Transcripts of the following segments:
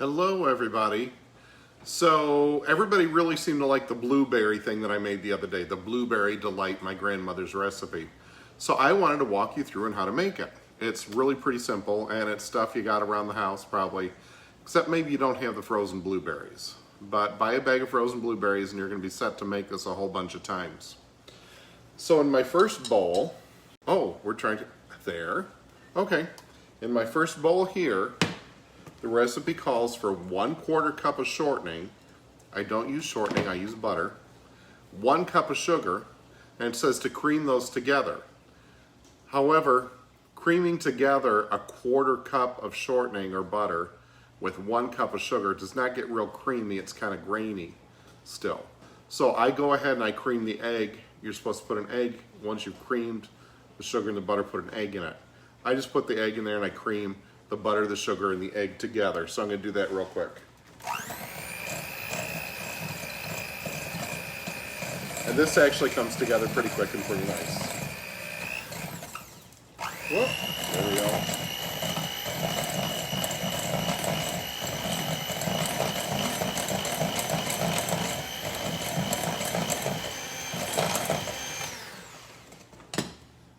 Hello everybody. So everybody really seemed to like the blueberry thing that I made the other day, the Blueberry Delight, my grandmother's recipe. So I wanted to walk you through on how to make it. It's really pretty simple and it's stuff you got around the house probably, except maybe you don't have the frozen blueberries. But buy a bag of frozen blueberries and you're going to be set to make this a whole bunch of times. So in my first bowl, okay. In my first bowl here, the recipe calls for 1/4 cup of shortening. I don't use shortening, I use butter. 1 cup of sugar, and it says to cream those together. However, creaming together a 1/4 cup of shortening or butter with 1 cup of sugar does not get real creamy, it's kind of grainy still. So I go ahead and I cream the egg. You're supposed to put an egg, once you've creamed the sugar and the butter, put an egg in it. I just put the egg in there and I cream the butter, the sugar, and the egg together. So I'm going to do that real quick. And this actually comes together pretty quick and pretty nice. Whoop, there we go.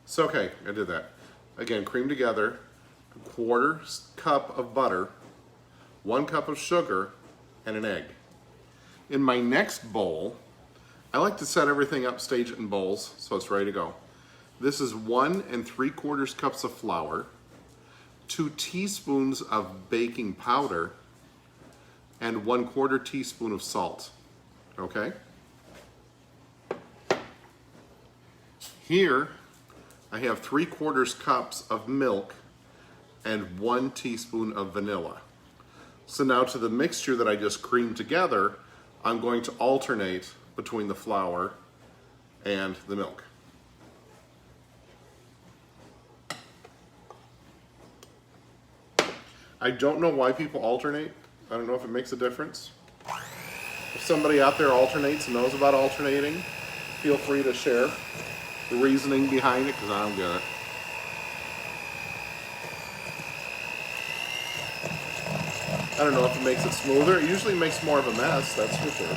So okay, I did that. Again, cream together. 1/4 cup of butter, 1 cup of sugar, and an egg. In my next bowl, I like to set everything up, stage it in bowls, so it's ready to go. This is 1 3/4 cups of flour, 2 teaspoons of baking powder, and 1/4 teaspoon of salt. Okay? Here, I have 3/4 cups of milk and 1 teaspoon of vanilla. So now to the mixture that I just creamed together, I'm going to alternate between the flour and the milk. I don't know why people alternate. I don't know if it makes a difference. If somebody out there alternates and knows about alternating, feel free to share the reasoning behind it, because I don't get it. I don't know if it makes it smoother. It usually makes more of a mess, that's for sure.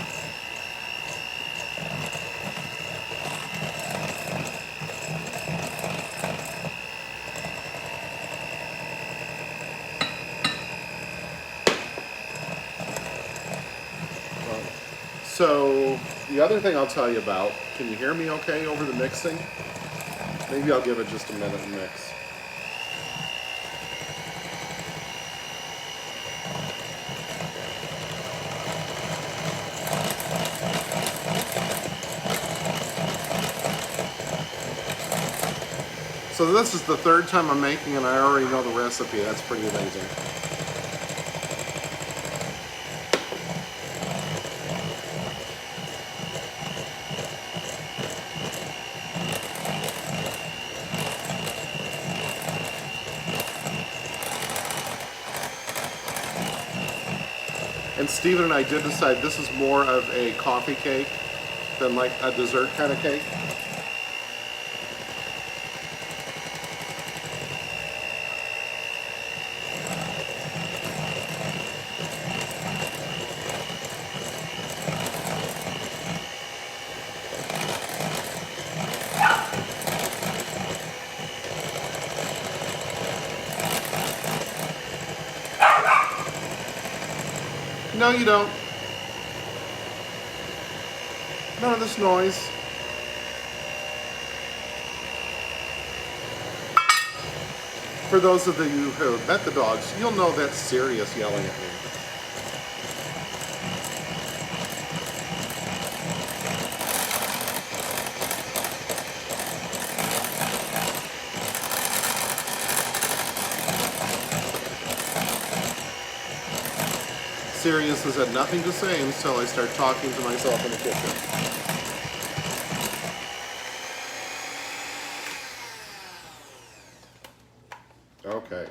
So the other thing I'll tell you about, can you hear me okay over the mixing? Maybe I'll give it just a minute and mix. So this is the 3rd time I'm making and I already know the recipe. That's pretty amazing. And Stephen and I did decide this is more of a coffee cake than like a dessert kind of cake. No, you don't. None of this noise. For those of you who have met the dogs, you'll know that's Sirius yelling at me. Sirius has had nothing to say until I start talking to myself in the kitchen. Okay.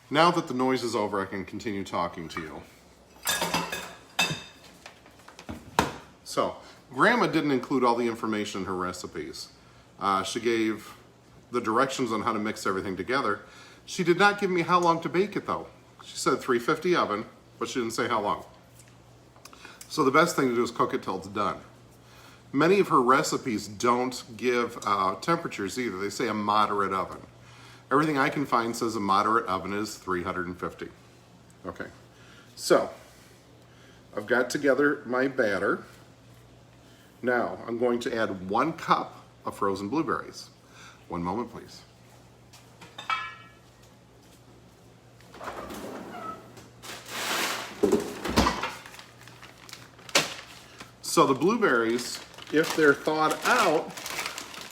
Now that the noise is over, I can continue talking to you. So, Grandma didn't include all the information in her recipes. She gave the directions on how to mix everything together, She did not give me how long to bake it though. She said 350 oven, but she didn't say how long. So the best thing to do is cook it till it's done. Many of her recipes don't give temperatures either. They say a moderate oven. Everything I can find says a moderate oven is 350. Okay, so I've got together my batter. Now I'm going to add 1 cup of frozen blueberries. One moment, please. So the blueberries, if they're thawed out,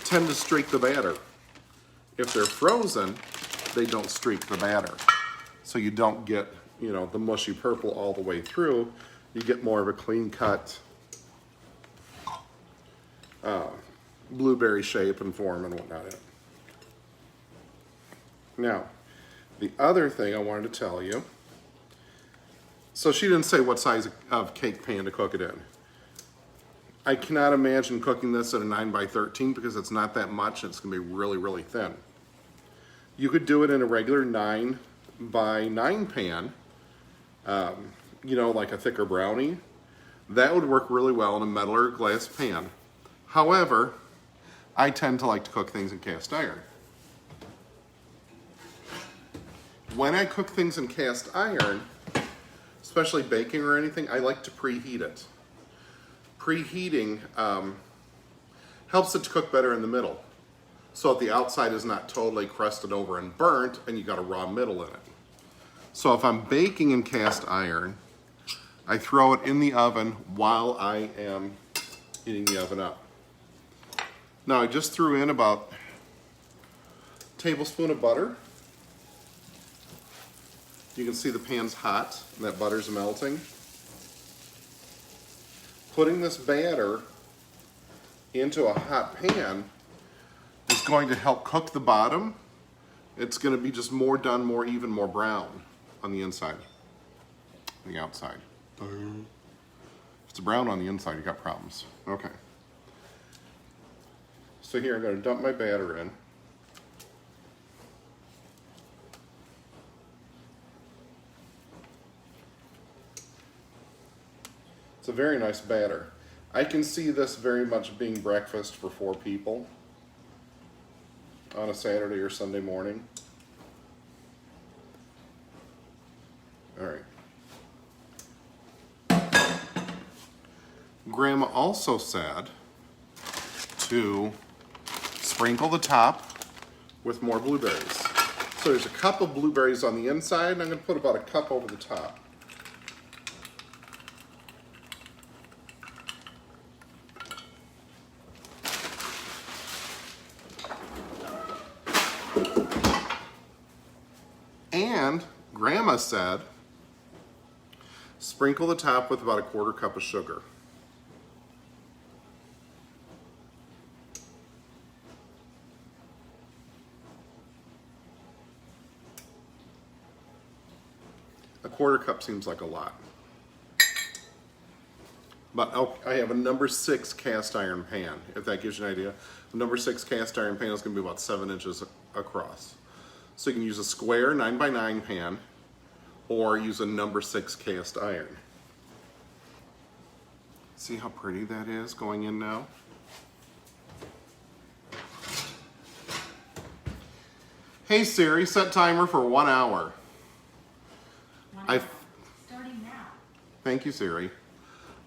tend to streak the batter. If they're frozen, they don't streak the batter. So you don't get, you know, the mushy purple all the way through. You get more of a clean cut blueberry shape and form and whatnot in it. Now, the other thing I wanted to tell you, so she didn't say what size of cake pan to cook it in. I cannot imagine cooking this at a 9x13 because it's not that much and it's gonna be really, really thin. You could do it in a regular 9x9 pan, you know, like a thicker brownie. That would work really well in a metal or glass pan. However, I tend to like to cook things in cast iron. When I cook things in cast iron, especially baking or anything, I like to preheat it. Preheating helps it to cook better in the middle, so that the outside is not totally crusted over and burnt and you got a raw middle in it. So if I'm baking in cast iron, I throw it in the oven while I am heating the oven up. Now I just threw in about a tablespoon of butter. You can see the pan's hot and that butter's melting. Putting this batter into a hot pan is going to help cook the bottom. It's going to be just more done, more even, more brown on the inside, on the outside. If it's brown on the inside, you got problems. Okay. So here I'm going to dump my batter in. It's a very nice batter. I can see this very much being breakfast for 4 people on a Saturday or Sunday morning. All right. Grandma also said to sprinkle the top with more blueberries. So there's a cup of blueberries on the inside, and I'm going to put about a cup over the top. And Grandma said, sprinkle the top with about a 1/4 cup of sugar. A 1/4 cup seems like a lot. But I have a number 6 cast iron pan, if that gives you an idea. The number 6 cast iron pan is going to be about 7 inches across. So you can use a square 9x9 pan or use a number 6 cast iron. See how pretty that is going in now? Hey Siri, set timer for 1 hour. Starting now. Thank you, Siri.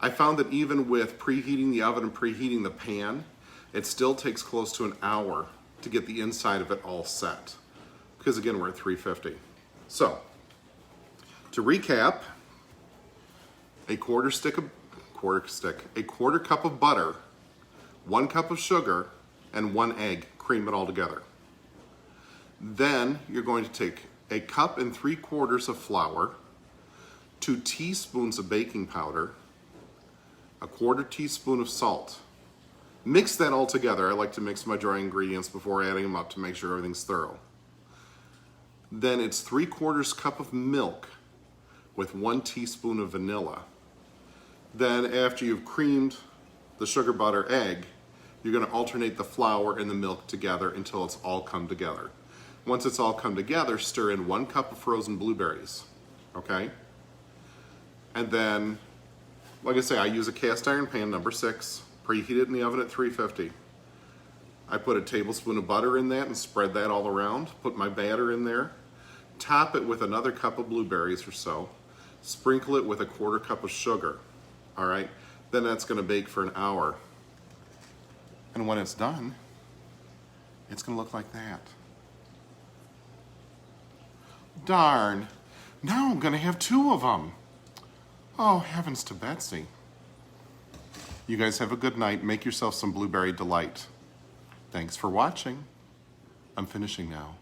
I found that even with preheating the oven and preheating the pan, it still takes close to an hour to get the inside of it all set. Because again, we're at 350. So, to recap, a 1/4 cup of butter, 1 cup of sugar, and 1 egg. Cream it all together. Then you're going to take a cup and 3/4 of flour, 2 teaspoons of baking powder, a 1/4 teaspoon of salt. Mix that all together. I like to mix my dry ingredients before adding them up to make sure everything's thorough. Then it's 3/4 cup of milk with 1 teaspoon of vanilla. Then after you've creamed the sugar, butter, egg, you're going to alternate the flour and the milk together until it's all come together. Once it's all come together, stir in 1 cup of frozen blueberries, okay? And then, like I say, I use a cast iron pan, number 6, preheated in the oven at 350. I put a tablespoon of butter in that and spread that all around, put my batter in there, top it with another cup of blueberries or so, sprinkle it with a 1/4 cup of sugar, all right? Then that's gonna bake for an hour. And when it's done, it's gonna look like that. Darn, now I'm gonna have 2 of them. Oh, heavens to Betsy. You guys have a good night. Make yourself some blueberry delight. Thanks for watching. I'm finishing now.